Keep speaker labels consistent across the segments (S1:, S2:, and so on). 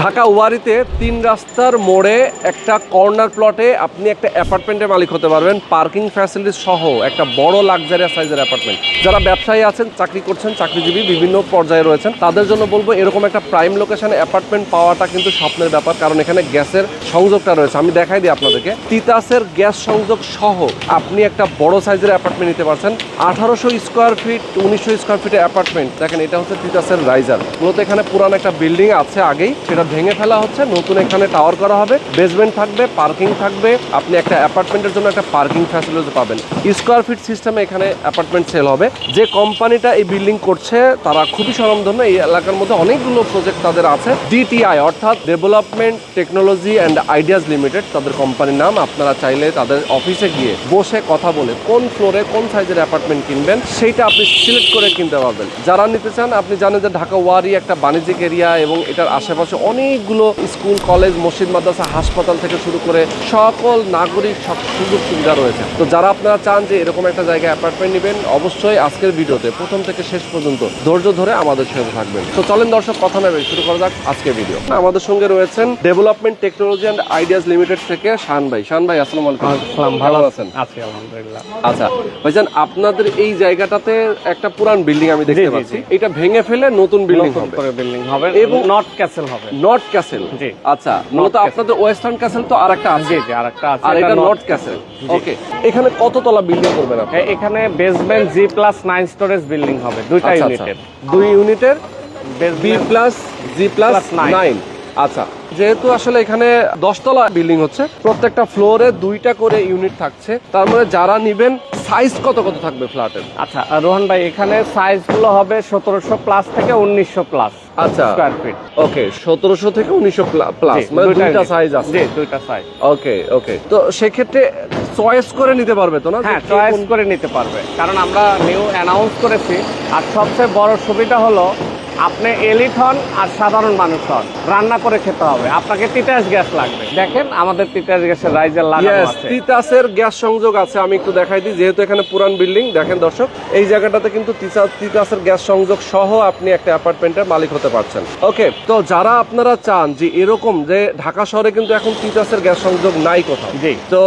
S1: ঢাকা ওয়ারিতে 3 রাস্তার মোড়ে একটা কর্নার প্লটে আপনি একটা অ্যাপার্টমেন্টের মালিক হতে পারবেন, পার্কিং ফ্যাসিলিটি সহ একটা বড় লাক্সারিয়াস সাইজের অ্যাপার্টমেন্ট। যারা ব্যবসায়ী আছেন, চাকরি করছেন, চাকরিজীবী বিভিন্ন পর্যায়ে রয়েছেন, তাদের জন্য বলবো এরকম একটা প্রাইম লোকেশনে অ্যাপার্টমেন্ট পাওয়াটা কিন্তু স্বপ্নের ব্যাপার, কারণ এখানে গ্যাসের সংযোগটা রয়েছে। আমি দেখাই দিই আপনাদেরকে, তিতাসের গ্যাস সংযোগ সহ আপনি একটা বড় সাইজের অ্যাপার্টমেন্ট নিতে পারছেন। 1800 স্কোয়ার ফিট 1900 স্কোয়ার ফিটের অ্যাপার্টমেন্ট। দেখেন, এটা হচ্ছে তিতাসের রাইজার। মূলত এখানে পুরান একটা বিল্ডিং আছে আগেই, সেটা ভেঙে ফেলা হচ্ছে, নতুন এখানে টাওয়ার করা হবে, বেসমেন্ট থাকবে, পার্কিং থাকবে। আপনি একটা অ্যাপার্টমেন্টের জন্য একটা পার্কিং ফ্যাসিলিটি পাবেন। স্কোয়ার ফিট সিস্টেমে এখানে অ্যাপার্টমেন্ট সেল হবে। যে কোম্পানিটা এই বিল্ডিং করছে তারা খুবই স্বনামধন্য, এই এলাকার মধ্যে অনেকগুলো প্রজেক্ট তাদের আছে। ডিটিআই অর্থাৎ development technology and ideas limited তাদের কোম্পানির নাম। আপনারা চাইলে তাদের অফিসে গিয়ে বসে কথা বলে কোন ফ্লোরে কোন সাইজের অ্যাপার্টমেন্ট কিনবেন সেইটা আপনি সিলেক্ট করে কিনতে পারবেন। যারা নিতে চান, আপনি জানেন যে ঢাকা ওয়ারি একটা বাণিজ্যিক এরিয়া এবং এটার আশেপাশে অনেকগুলো স্কুল, কলেজ, মসজিদ, মাদ্রাসা, হাসপাতাল থেকে শুরু করে সকল নাগরিক সুযোগ সুবিধা রয়েছে। তো যারা আপনারা চান যে এরকম একটা জায়গায় অ্যাপার্টমেন্ট নেবেন, অবশ্যই আজকের ভিডিওতে প্রথম থেকে শেষ পর্যন্ত ধৈর্য ধরে আমাদের সাথে থাকবেন। তো চলেন দর্শক, কথা নেবে শুরু করা যাক আজকের ভিডিও। আমাদের সঙ্গে রয়েছেন development technology and ideas limited থেকে শান ভাই। শান ভাই, আসসালামু আলাইকুম।
S2: ভালো আছেন? আছি আলহামদুলিল্লাহ।
S1: আচ্ছা ভাইজান, আপনাদের এই জায়গাটাতে একটা পুরান বিল্ডিং আমি দেখতে পাচ্ছি, এটা ভেঙে ফেলে নতুন বিল্ডিং হবে
S2: এবং নর্থ ক্যাসেল হবে।
S1: নর্থ ক্যাসেল,
S2: জি।
S1: আচ্ছা, মূলত আপনাদের ওয়েস্টার্ন ক্যাসেল তো আরেকটা আছে।
S2: জি, আরেকটা আছে,
S1: আর এটা নর্থ ক্যাসেল। ওকে, এখানে কততলা বিল্ডিং করবেন আপনি?
S2: এখানে বেসমেন্ট G+9 স্টোরেজ বিল্ডিং হবে, দুইটা ইউনিটের।
S1: 2 ইউনিটের B+G+9। আচ্ছা, যেহেতু আসলে এখানে 10 তলা বিল্ডিং হচ্ছে, প্রত্যেকটা ফ্লোরে 2টা করে ইউনিট থাকছে, তার মানে যারা নিবেন সাইজ কত থাকবে ফ্ল্যাটের?
S2: আচ্ছা রোহন ভাই, এখানে সাইজ গুলো হবে 1700 প্লাস থেকে 1900 প্লাস।
S1: আচ্ছা,
S2: স্কয়ার ফিট।
S1: ওকে, 1700 থেকে 1900 প্লাস, মানে দুইটা সাইজ আছে।
S2: জি, দুইটা সাইজ।
S1: ওকে ওকে, তো সেক্ষেত্রে চয়েস করে নিতে পারবে তো না?
S2: হ্যাঁ, চয়েস করে নিতে পারবে, কারণ আমরা নিউ অ্যানাউন্স করেছি। আর সবচেয়ে বড় সুবিধা হলো, আপনি এলিট হন আর সাধারণ মানুষ হন, রান্না করে খেতে হবে, আপনাকে তিতাস গ্যাস লাগবে। দেখেন, আমাদের তিতাস গ্যাসের রাইজার লাগানো আছে।
S1: তিতাসের গ্যাস সংযোগ আছে। আমি একটু দেখাই দিই, যেহেতু এখানে পুরান বিল্ডিং। দেখেন দর্শক, এই জায়গাটাতে কিন্তু তিতাসের গ্যাস সংযোগ সহ আপনি একটা অ্যাপার্টমেন্টের মালিক হতে পারছেন। ওকে, তো যারা আপনারা চান যে এরকম, যে ঢাকা শহরে কিন্তু এখন তিতাসের গ্যাস সংযোগ নাই কোথাও,
S2: জি,
S1: তো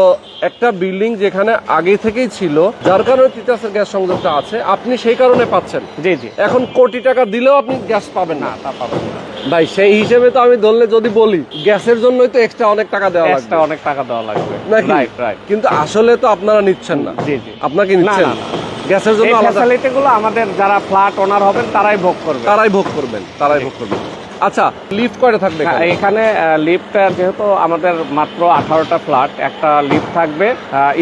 S1: একটা বিল্ডিং যেখানে আগে থেকেই ছিল, যার কারণে তিতাসের গ্যাস সংযোগটা আছে, আপনি সেই কারণে পাচ্ছেন।
S2: জি জি।
S1: এখন কোটি টাকা দিলেও আপনি গ্যাস পাবেন না।
S2: তা পাবেন না
S1: ভাই, সেই হিসেবে তো আমি ধরলে যদি বলি, গ্যাসের জন্যই তো এক্সট্রা অনেক টাকা দেওয়া লাগবে,
S2: অনেক টাকা দেওয়া লাগবে
S1: নাকি?
S2: Right right.
S1: কিন্তু আসলে তো আপনারা নিচ্ছেন না।
S2: জি জি।
S1: আপনাকে নিচ্ছেন
S2: না, না,
S1: গ্যাসের জন্য
S2: এই
S1: আলাদা
S2: ফ্যাসিলিটিগুলো আমাদের যারা ফ্ল্যাট ওনার হবেন তারাই ভোগ করবে।
S1: তারাই ভোগ করবেন। আচ্ছা, লিফট কয়টা থাকবে
S2: এখানে? লিফট যেহেতু আমাদের মাত্র 18টা ফ্ল্যাট, একটা লিফট থাকবে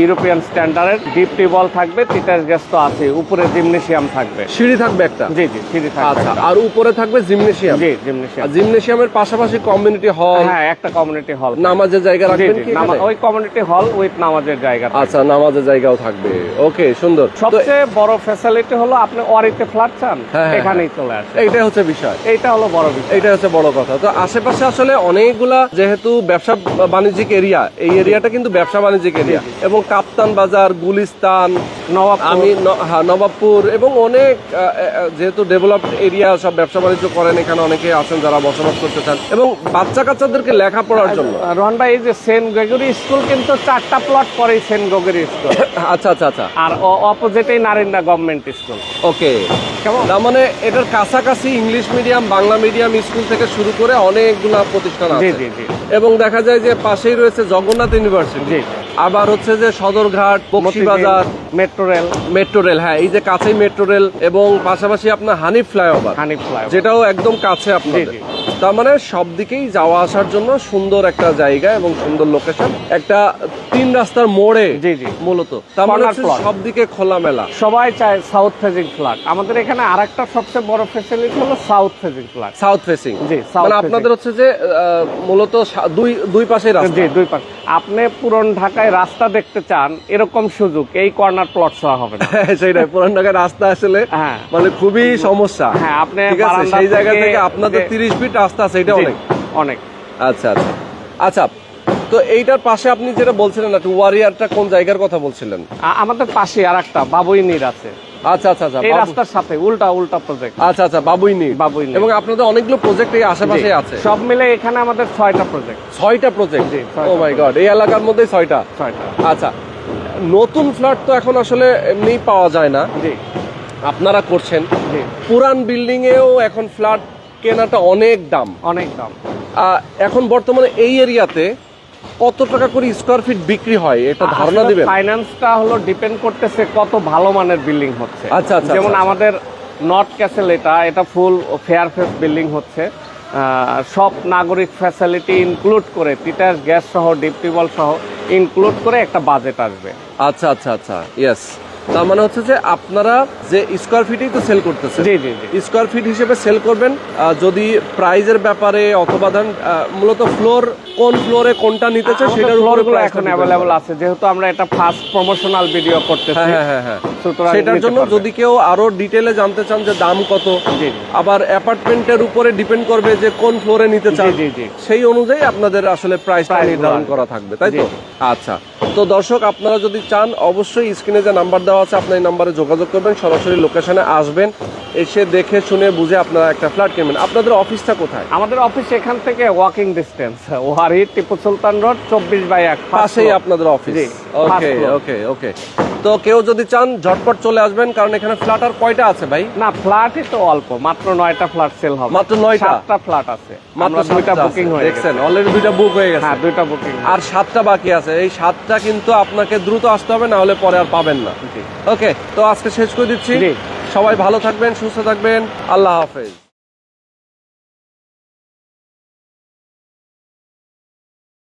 S2: ইউরোপিয়ান স্ট্যান্ডার্ডের, ডিপ টিউবওয়েল থাকবে, তিতাস গ্যাস তো আছে, উপরে জিমনেশিয়াম থাকবে,
S1: সিঁড়ি থাকবে একটা।
S2: জি জি, সিঁড়ি থাকবে।
S1: আচ্ছা, আর উপরে থাকবে জিমনেশিয়াম।
S2: জি, জিমনেশিয়াম।
S1: জিমনেশিয়ামের পাশাপাশি কমিউনিটি হল।
S2: হ্যাঁ, একটা কমিউনিটি হল,
S1: নামাজের জায়গা রাখবেন কি এখানে?
S2: ওই কমিউনিটি হল উইথ নামাজের জায়গা।
S1: আচ্ছা, নামাজের জায়গাও থাকবে। ওকে, সুন্দর।
S2: সবচেয়ে বড় ফ্যাসিলিটি হলো, আপনি ওয়ারিতে ফ্ল্যাট চান, এখানেই চলে আসে।
S1: এইটাই হচ্ছে বিষয়,
S2: এইটা হলো বড় বিষয়,
S1: এইটা হচ্ছে বড় কথা। তো আশেপাশে আসলে অনেকগুলা, যেহেতু ব্যবসা বাণিজ্যিক এরিয়া, এই এরিয়াটা কিন্তু ব্যবসা বাণিজ্যিক এরিয়া, এবং কাপ্তান বাজার, গুলিস্তান, নবাবপুর এবং অনেক, যেহেতু ডেভেলপড এরিয়া, সব ব্যবসা বাণিজ্য করেন, এখানে অনেকে আছেন যারা বসবাস করতে চান, এবং বাচ্চা কাচ্চাদেরকে লেখাপড়ার জন্য।
S2: রোহন ভাই, এই যে সেন্ট গ্রেগরি স্কুল কিন্তু 4টা প্লট পরে সেন্ট গ্রেগরি স্কুল।
S1: আচ্ছা আচ্ছা আচ্ছা।
S2: আর অপোজিটেই নারিন্দা গভর্নমেন্ট স্কুল।
S1: ওকে,
S2: কেমন?
S1: তার মানে এটার কাছাকাছি English medium, Bangla medium school থেকে শুরু করে অনেকগুলা প্রতিষ্ঠান আছে।
S2: জি জি।
S1: এবং দেখা যায় যে পাশেই রয়েছে জগন্নাথ ইউনিভার্সিটি, আবার হচ্ছে যে সদরঘাট, বক্সিবাজার, মেট্রো রেল। হ্যাঁ, এই যে কাছেই মেট্রো রেল, এবং পাশাপাশি আপনার হানিফ ফ্লাইওভার, যেটাও একদম কাছে আপনাদের। তার মানে সব দিকেই যাওয়া আসার জন্য সুন্দর একটা জায়গা এবং সুন্দর লোকেশন, একটা 3 রাস্তার মোড়ে।
S2: জি জি,
S1: মূলত তার মানে সব দিকে খোলামেলা,
S2: সবাই চায় সাউথ ফেসিং ফ্ল্যাট। আমাদের এখানে আরেকটা সবচেয়ে বড় ফ্যাসিলিটি হলো south facing flat.
S1: South facing,
S2: জি,
S1: মানে আপনাদের হচ্ছে যে মূলত দুই পাশে রাস্তা।
S2: জি, দুই পাশে। আপনি পুরন ঢাকায় রাস্তা দেখতে চান, এরকম সুযোগ এই কর্নার প্লট ছাড়া হবে না।
S1: সেইটাই, পুরান ঢাকায় রাস্তা আসলে মানে খুবই সমস্যা।
S2: হ্যাঁ, আপনি
S1: সেই জায়গা থেকে আপনাদের 30 ফিট রাস্তা আছে, এটা অনেক। আচ্ছা আচ্ছা আচ্ছা। তো এইটার পাশে আপনি যেটা বলছিলেন, একটা ওয়ারিয়ারটা কোন জায়গার কথা বলছিলেন?
S2: আমাদের পাশে আরেকটা বাবুই নীর আছে।
S1: আচ্ছা আচ্ছা আচ্ছা
S2: এই
S1: বাবু-
S2: রাস্তার সাথে উল্টা প্রজেক্ট।
S1: আচ্ছা আচ্ছা বাবুই নিট।
S2: বাবুই নিট।
S1: এবং আপনাদের অনেকগুলো প্রজেক্ট এই আশেপাশে আছে।
S2: সব মিলে এখানে আমাদের 6টা প্রজেক্ট।
S1: 6টা প্রজেক্ট।
S2: জি, 6টা
S1: ও মাই গড, এই এলাকার মধ্যে 6টা। আচ্ছা, নতুন ফ্ল্যাট তো এখন আসলে এমনি পাওয়া যায় না,
S2: জি
S1: আপনারা করছেন।
S2: জি
S1: পুরান বিল্ডিং এও এখন ফ্ল্যাট কেনাটা অনেক দাম।
S2: অনেক দাম।
S1: এখন বর্তমানে এই এরিয়াতে কত টাকা করে স্কোয়ার ফিট বিক্রি হয় এটা ধারণা দিবেন?
S2: ফাইন্যান্সটা হলো ডিপেন্ড করতেছে কত ভালো মানের বিল্ডিং হচ্ছে।
S1: আচ্ছা, আচ্ছা,
S2: যেমন
S1: আচ্ছা।
S2: আমাদের নর্থ ক্যাসেল, এটা ফুল ফেয়ার ফেস বিল্ডিং হচ্ছে। সব নাগরিক ফ্যাসিলিটি ইনক্লুড করে, তিতাস গ্যাস সহ, ডিপ টিউবওয়েল সহ ইনক্লুড করে একটা বাজেট আসবে।
S1: আচ্ছা আচ্ছা আচ্ছা, ইয়েস। তার মানে হচ্ছে যে আপনারা যে স্কোয়ার ফিটেই তো সেল করতেছেন।
S2: জি জি জি।
S1: স্কোয়ার ফিট হিসেবে সেল করবেন। যদি প্রাইজের ব্যাপারে অথবা ধরেন মূলত ফ্লোর, কোন ফ্লোরে কোনটা নিতে চাই সেটার উপরে
S2: ফ্লোরগুলো
S1: price টা
S2: এখন
S1: depend
S2: অ্যাভেলেবল
S1: করে।
S2: আছে, যেহেতু আমরা এটা ফার্স্ট প্রমোশনাল ভিডিও করতেছি।
S1: হ্যাঁ হ্যাঁ হ্যাঁ,
S2: সুতরাং
S1: সেটার
S2: নিতে
S1: জন্য
S2: পারবে।
S1: যদি কেউ আরো ডিটেলে জানতে চান যে দাম কত,
S2: জি।
S1: আবার অ্যাপার্টমেন্টের উপরে ডিপেন্ড করবে যে কোন ফ্লোরে নিতে চান,
S2: জি, জি।
S1: সেই অনুযায়ী আপনাদের আসলে প্রাইসটা
S2: Price
S1: নির্ধারণ
S2: গুলো
S1: করা থাকবে, তাই তো?
S2: জি।
S1: আচ্ছা, তো দর্শক আপনারা যদি চান অবশ্যই স্ক্রিনে যে নাম্বার দেওয়া আছে আপনার এই নাম্বারে যোগাযোগ করবেন, সরাসরি লোকেশনে আসবেন, এসে দেখে শুনে বুঝে আপনারা একটা ফ্ল্যাট কিনবেন। আপনাদের অফিসটা কোথায়?
S2: আমাদের অফিস এখান থেকে ওয়াকিং ডিস্টেন্স, ওয়ারি টিপু সুলতান রোড 24/1
S1: পাশেই আপনাদের অফিস।
S2: জি,
S1: ওকে
S2: first floor।
S1: ওকে ওকে। তো কেউ যদি চান ঝটপট চলে আসবেন, কারণ এখানে ফ্ল্যাট আর কয়টা আছে ভাই?
S2: না, ফ্ল্যাটই তো অল্প, মাত্র 9টা ফ্ল্যাট সেল হবে।
S1: মাত্র 9টা?
S2: 7টা ফ্ল্যাট আছে,
S1: মাত্র
S2: মাত্র 2টা
S1: 7টা
S2: বুকিং
S1: আছে।
S2: হয়ে
S1: দেখছেন
S2: গেছে।
S1: অলরেডি 2টা বুক হয়ে গেছে।
S2: হ্যাঁ, 2টা বুকিং।
S1: আর 7টা বাকি আছে। এই 7টা কিন্তু আপনাকে দ্রুত আসতে হবে, না হলে পরে আর পাবেন না।
S2: জি।
S1: ওকে, তো আজকে শেষ করে দিচ্ছি।
S2: জি।
S1: সবাই ভালো থাকবেন, সুস্থ থাকবেন, আল্লাহ হাফেজ।